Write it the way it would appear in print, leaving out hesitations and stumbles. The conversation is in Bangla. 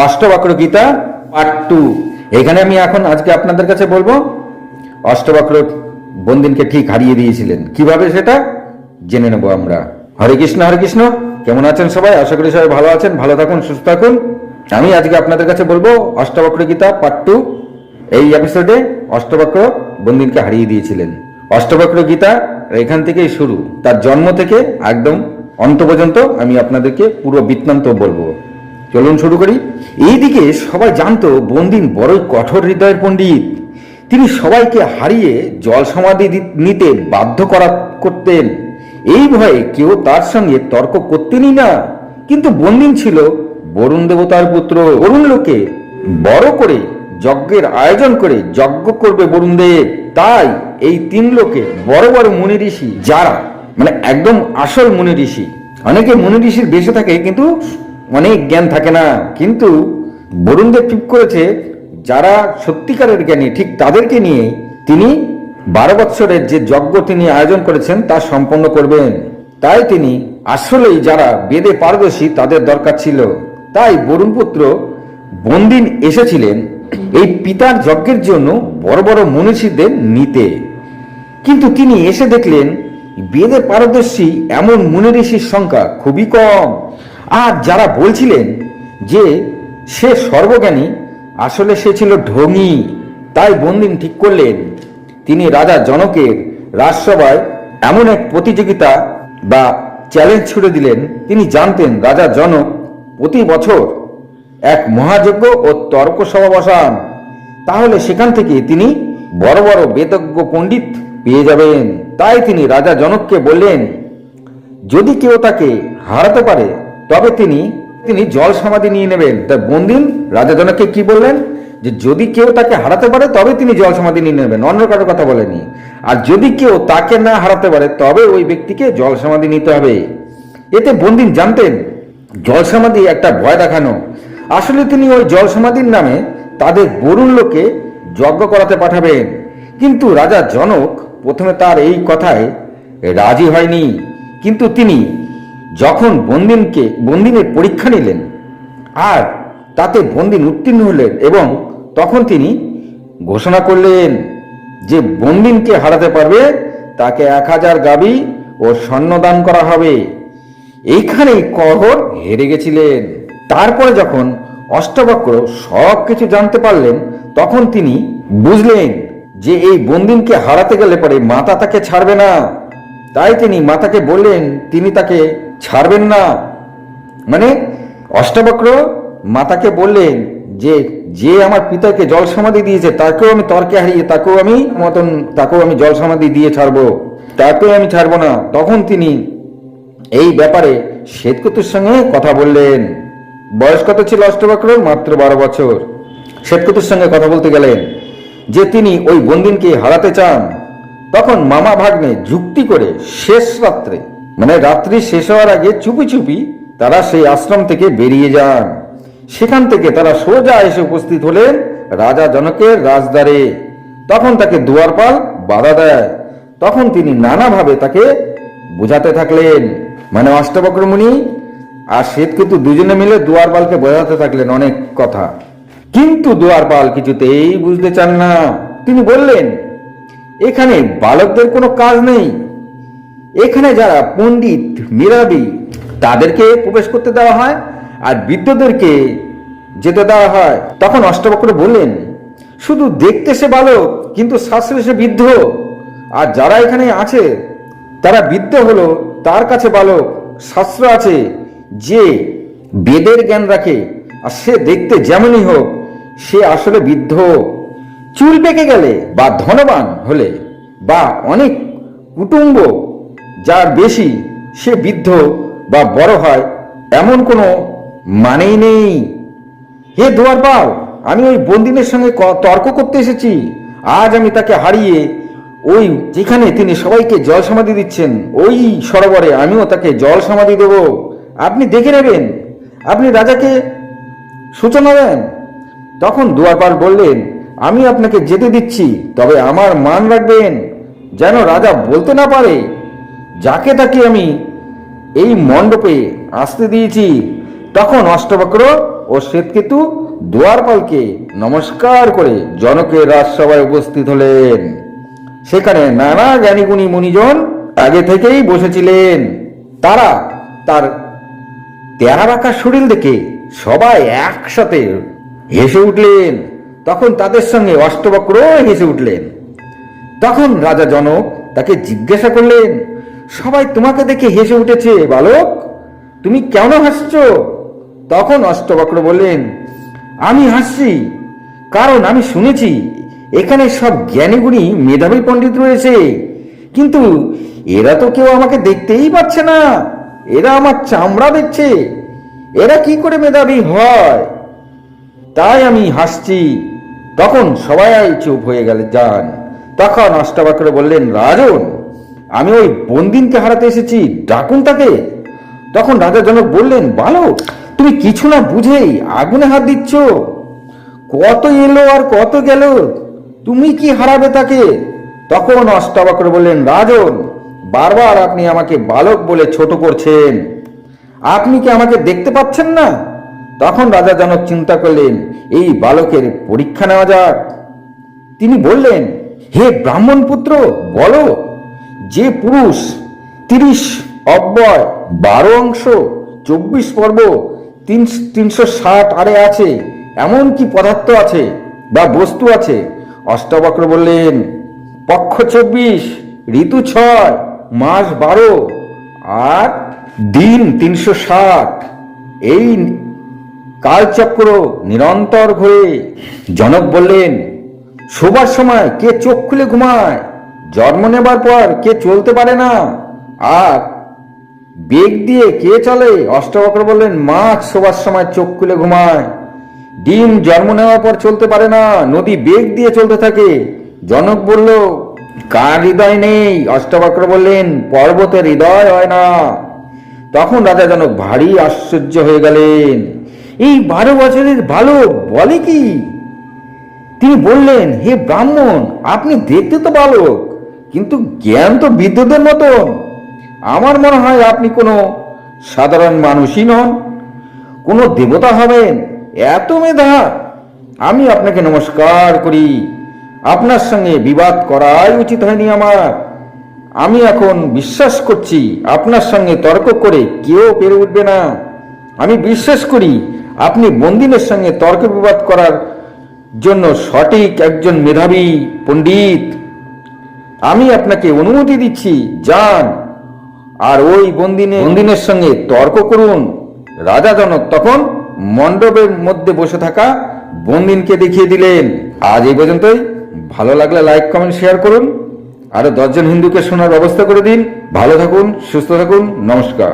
অষ্টবক্র গীতা পার্ট 2। এখানে আমি এখন আজকে আপনাদের কাছে বলবো অষ্টবক্র বন্দিনকে ঠিক হারিয়ে দিয়েছিলেন কিভাবে, সেটা জেনে নেব আমরা। হরে কৃষ্ণ হরে কৃষ্ণ। কেমন আছেন সবাই? আশা করি সবাই ভালো আছেন, ভালো থাকুন, সুস্থ থাকুন। আমি আজকে আপনাদের কাছে বলবো অষ্টবক্র গীতা পার্ট 2। এই এপিসোডে অষ্টবক্র বন্দিনকে হারিয়ে দিয়েছিলেন। অষ্টবক্র গীতা এখান থেকেই শুরু, তার জন্ম থেকে একদম অন্ত পর্যন্ত আমি আপনাদেরকে পুরো বৃত্তান্ত বলবো। চলুন শুরু করি। এইদিকে সবাই জানতো বন্দিন বড়ই কঠোর হৃদয়ের পণ্ডিত। তিনি সবাইকে হারিয়ে জল সমাধি নিতে বাধ্য করতেন। এই ভয়ে কেউ তার সঙ্গে তর্ক করতেনই না। কিন্তু বন্দিন ছিল বরুণ দেবতার পুত্র। বরুণ লোকে বড় করে যজ্ঞের আয়োজন করে যজ্ঞ করবে বরুণ দেব। তাই এই 3 লোকে বড় বড় মুনি ঋষি, যারা মানে একদম আসল মুনি ঋষি। অনেকে মুনি ঋষির বেশে থাকে কিন্তু অনেক জ্ঞান থাকে না, কিন্তু বরুণ দেব ঠিক করেছে যারা সত্যিকারের জ্ঞানী ঠিক তাদেরকে নিয়ে তিনি 12 বৎসরের যে যজ্ঞ তিনি আয়োজন করেছেন তা সম্পন্ন করবেন। তাই তিনি আসলেই যারা বেদে পারদর্শী তাদের দরকার ছিল। তাই বরুণ পুত্র বন্দিন এসেছিলেন এই পিতার যজ্ঞের জন্য বড় বড় মনীষীদের নিতে। কিন্তু তিনি এসে দেখলেন বেদে পারদর্শী এমন মুনি ঋষির সংখ্যা খুবই কম। আর যারা বলছিলেন যে সে সর্বজ্ঞানী, আসলে সে ছিল ঢঙি। তাই বন্দিন ঠিক করলেন তিনি রাজা জনকের রাজসভায় এমন এক প্রতিযোগিতা বা চ্যালেঞ্জ ছুড়ে দিলেন। তিনি জানতেন রাজা জনক প্রতি বছর এক মহাযজ্ঞ ও তর্ক সভা বসান, তাহলে সেখান থেকে তিনি বড় বড় বেদজ্ঞ পণ্ডিত পেয়ে যাবেন। তাই তিনি রাজা জনককে বললেন যদি কেউ তাকে হারাতে পারে তবে তিনি জল সমাধি নিয়ে নেবেন। তাই বন্দিন রাজা জনককে কি বললেন যে যদি কেউ তাকে হারাতে পারে তবে তিনি জল সমাধি নিয়ে নেবেন, অন্য কারোর কথা বলেনি। আর যদি কেউ তাকে না হারাতে পারে তবে ওই ব্যক্তিকে জল সমাধি নিতে হবে। এতে বন্দিন জানতেন জল সমাধি একটা ভয় দেখানো। আসলে তিনি ওই জল সমাধির নামে তাদের বরুণ লোকে যজ্ঞ করাতে পাঠাবেন। কিন্তু রাজা জনক প্রথমে তার এই কথায় রাজি হয়নি। কিন্তু তিনি যখন বন্দিনের পরীক্ষা নিলেন আর তাতে বন্দিন উত্তীর্ণ হলেন, এবং তখন তিনি ঘোষণা করলেন যে বন্দিনকে হারাতে পারবে তাকে 1000 গাভী ও স্বর্ণ দান করা হবে। এইখানেই কহর হেরে গেছিলেন। তারপরে যখন অষ্টবক্র সব কিছু জানতে পারলেন তখন তিনি বুঝলেন যে এই বন্দিনকে হারাতে গেলে পরে মাতা তাকে ছাড়বে না। তাই তিনি মাতাকে বললেন তিনি তাকে ছাড়বেন না। মানে অষ্টবক্র মাতাকে বললেন যে যে আমার পিতাকে জল সমাধি দিয়েছে তাকেও আমি তর্কে হারিয়ে তাকেও আমি জল সমাধি দিয়ে ছাড়বো, তাকেও আমি ছাড়বো না। তখন তিনি এই ব্যাপারে শ্বেতকেতুর সঙ্গে কথা বললেন। বয়স কত ছিল অষ্টবক্র? মাত্র 12 বছর। শ্বেতকেতুর সঙ্গে কথা বলতে গেলেন যে তিনি ওই বন্দিনকে হারাতে চান। তখন মামা ভাগ্নে যুক্তি করে শেষ রাত্রে, মানে রাত্রি শেষ হওয়ার আগে চুপি চুপি তারা সেই আশ্রম থেকে বেরিয়ে যান। সেখান থেকে তারা সোজা এসে উপস্থিত হলেন রাজা জনকের রাজদ্বারে। তখন তাকে দুয়ারপাল বাধা দেয়। তখন তিনি নানাভাবে তাকে বোঝাতে থাকলেন, মানে অষ্টবক্র মুনি আর শ্বেতকেতু দুজনে মিলে দুয়ারপালকে বোঝাতে থাকলেন অনেক কথা। কিন্তু দুয়ারপাল কিছুতেই বুঝতে চান না। তিনি বললেন এখানে বালকদের কোনো কাজ নেই, এখানে যারা পণ্ডিত মেধাবী তাদেরকে প্রবেশ করতে দেওয়া হয় আর বৃদ্ধদেরকে যেতে দেওয়া হয়। তখন অষ্টবক্র বললেন শুধু দেখতে সে বালক কিন্তু শাস্ত্রে সে বৃদ্ধ। আর যারা এখানে আছে তারা বৃদ্ধ হলো তার কাছে বালক। শাস্ত্র আছে যে বেদের জ্ঞান রাখে আর সে দেখতে যেমনই হোক সে আসলে বৃদ্ধ। চুল পেকে গেলে বা ধনবান হলে বা অনেক কুটুম্ব যার বেশি সে বৃদ্ধ বা বড় হয় এমন কোনো মানেই নেই। হে দুয়ারপাল, আমি ওই বন্দিনের সঙ্গে তর্ক করতে এসেছি। আজ আমি তাকে হারিয়ে ওই যেখানে তিনি সবাইকে জল সমাধি দিচ্ছেন ওই সরোবরে আমিও তাকে জল সমাধি দেব। আপনি দেখে নেবেন, আপনি রাজাকে সূচনা দেন। তখন দুয়ারপাল বললেন আমি আপনাকে যেতে দিচ্ছি, তবে আমার মান রাখবেন যেন রাজা বলতে না পারে যাকে তাকে আমি এই মণ্ডপে আসতে দিয়েছি। তখন অষ্টবক্র ও শ্বেতকেতু দুয়ারপালকে নমস্কার করে জনকের রাজসভায় উপস্থিত হলেন। সেখানে নানা জ্ঞানীগুণী মুনিজন আগে থেকেই বসেছিলেন। তারা তার তেরা বাঁকা শরীর দেখে সবাই একসাথে হেসে উঠলেন। তখন তাদের সঙ্গে অষ্টবক্র হেসে উঠলেন। তখন রাজা জনক তাকে জিজ্ঞাসা করলেন, সবাই তোমাকে দেখে হেসে উঠেছে বালক, তুমি কেন হাসছো? তখন অষ্টবক্র বললেন, আমি হাসছি কারণ আমি শুনেছি এখানে সব জ্ঞানীগুণী মেধাবী পণ্ডিত রয়েছে, কিন্তু এরা তো কেউ আমাকে দেখতেই পাচ্ছে না, এরা আমার চামড়া দেখছে, এরা কি করে মেধাবী হয়, তাই আমি হাসছি। তখন সবাই চুপ হয়ে যান। তখন অষ্টবক্র বললেন, রাজন, আমি ওই বন্দিনকে হারাতে এসেছি, ডাকুন তাকে। তখন রাজা জনক বললেন, বালক, তুমি কিছু না বুঝেই আগুনে হাত দিচ্ছ, কত এলো আর কত গেল, তুমি কি হারাবে তাকে? তখন অষ্টবক্র বললেন, রাজন, বারবার আপনি আমাকে বালক বলে ছোট করছেন, আপনি কি আমাকে দেখতে পাচ্ছেন না? তখন রাজা জনক চিন্তা করলেন, এই বালকের পরীক্ষা নেওয়া যাক। তিনি বললেন, হে ব্রাহ্মণ পুত্র, বলো, যে পুরুষ 30 অব্যয় 12 অংশ 24 পর্ব 360 আরে আছে এমন কি পদার্থ আছে বা বস্তু আছে? অষ্টবক্র বললেন, পক্ষ 24, ঋতু 6, মাস 12 আর দিন 360, এই কালচক্র নিরন্তর ঘোরে। জনক বললেন, শোবার সময় কে চোখ খুলে ঘুমায়, জন্ম নেবার পর কে চলতে পারে না, আর বেগ দিয়ে কে চলে? অষ্টবক্র বললেন, মাছ শোবার সময় চোখ খুলে ঘুমায়, ডিম জন্ম নেওয়ার পর চলতে পারে না, নদী বেগ দিয়ে চলতে থাকে। জনক বলল, কার হৃদয় নেই? অষ্টবক্র বললেন, পর্বতের হৃদয় হয় না। তখন রাজা জনক ভারী আশ্চর্য হয়ে গেলেন, এই 12 বছরের বালক বলে কি? তিনি বললেন, হে ব্রাহ্মণ, আপনি দেখতে তো বালক, কিন্তু জ্ঞান তো বিদ্যুতের মতন। আমার মনে হয় আপনি কোনো সাধারণ মানুষই নন, কোনো দেবতা হবেন, এত মেধা। আমি আপনাকে নমস্কার করি, আপনার সঙ্গে বিবাদ করাই উচিত হয়নি আমার। আমি এখন বিশ্বাস করছি আপনার সঙ্গে তর্ক করে কেউ পেরে উঠবে না। আমি বিশ্বাস করি আপনি বন্দিনের সঙ্গে তর্ক বিবাদ করার জন্য সঠিক একজন মেধাবী পণ্ডিত। আমি আপনাকে অনুমতি দিচ্ছি, যান আর ওই বন্দিনের সঙ্গে তর্ক করুন। রাজা জনক তখন মণ্ডপের মধ্যে বসে থাকা বন্দিনকে দেখিয়ে দিলেন। আজ এই পর্যন্তই। ভালো লাগলে লাইক, কমেন্ট, শেয়ার করুন। আরো 10 জন হিন্দুকে শোনার ব্যবস্থা করে দিন। ভালো থাকুন, সুস্থ থাকুন, নমস্কার।